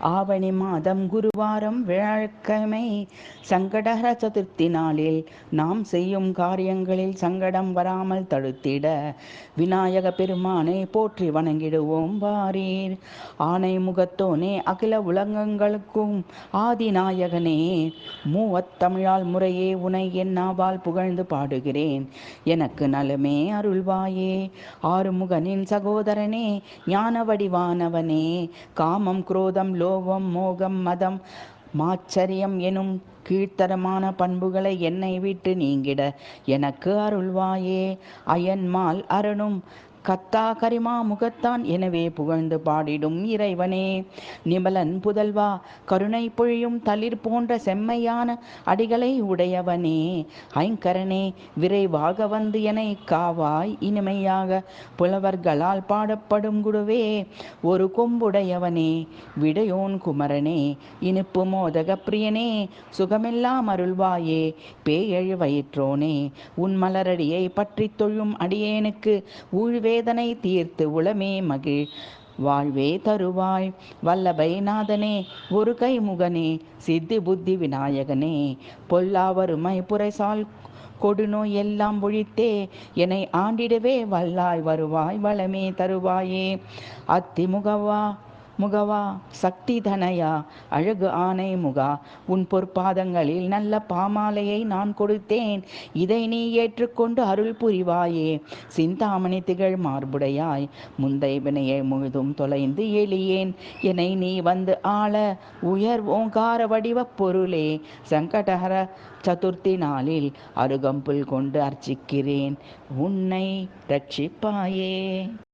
ஆவணி மாதம் குருவாரம் வியாழக்கிழமை சங்கடஹர சதுர்த்தி நாளில் நாம் செய்யும் காரியங்களில் சங்கடம் வராமல் தடுத்திட விநாயக பெருமானை போற்றி வணங்கிடுவோம் வாரீர். ஆனை முகத்தோனே, அகில உலகங்களுக்கும் ஆதிநாயகனே, மூவத்தமிழால் முறையே உனை என் நாவால் புகழ்ந்து பாடுகிறேன். எனக்கு நலமே அருள்வாயே. ஆறுமுகனின் சகோதரனே, ஞான வடிவானவனே, காமம் குரோதம் லோகம் மோகம் மதம் மாச்சரியம் எனும் கீழ்த்தரமான பண்புகளை என்னை விட்டு நீங்கிட எனக்கு அருள்வாயே. அயன்மால் அரணும் கத்தா கரிமா முகத்தான் எனவே புகழ்ந்து பாடிடும் இறைவனே. நிமலன் புதல்வா, கருணை பொழியும் தளிர் போன்ற செம்மையான அடிகளை உடையவனே. ஐங்கரனே, விரைவாக வந்து எனை காவாய். இனிமையாக புலவர்களால் பாடப்படும் குருவே, ஒரு கொம்புடையவனே, விடையோன் குமரனே, இனிப்பு மோதக பிரியனே, சுகமெல்லாம் அருள்வாயே. பேயழு வயிற்றோனே, உன் மலரடியை பற்றி தொழும் அடியேனுக்கு ஊழ்வேதனை தீர்த்து உளமே மகிழ் வாழ்வே தருவாய். வல்லபை நாதனே, ஒரு கைமுகனே, சித்தி புத்தி விநாயகனே, பொல்லா வறுமை புரைசால் கொடுநோய் எல்லாம் ஒழித்தே என்னை ஆண்டிடவே வல்லாய் வருவாய் வளமே தருவாயே. அத்தி முகவா சக்தி தனையா, அழகு ஆனை முகா, உன் பொற்பாதங்களில் நல்ல பாமாலையை நான் கொடுத்தேன். இதை நீ ஏற்றுக்கொண்டு அருள் புரிவாயே. சிந்தாமணி திகழ் மார்புடையாய், முந்தை வினையை முழுதும் தொலைந்து எளியேன். என்னை நீ வந்து ஆள உயர் ஓங்கார வடிவ பொருளே. சங்கடஹர சதுர்த்தி நாளில் அருகம்புல் கொண்டு அர்ச்சிக்கிறேன், உன்னை ரட்சிப்பாயே.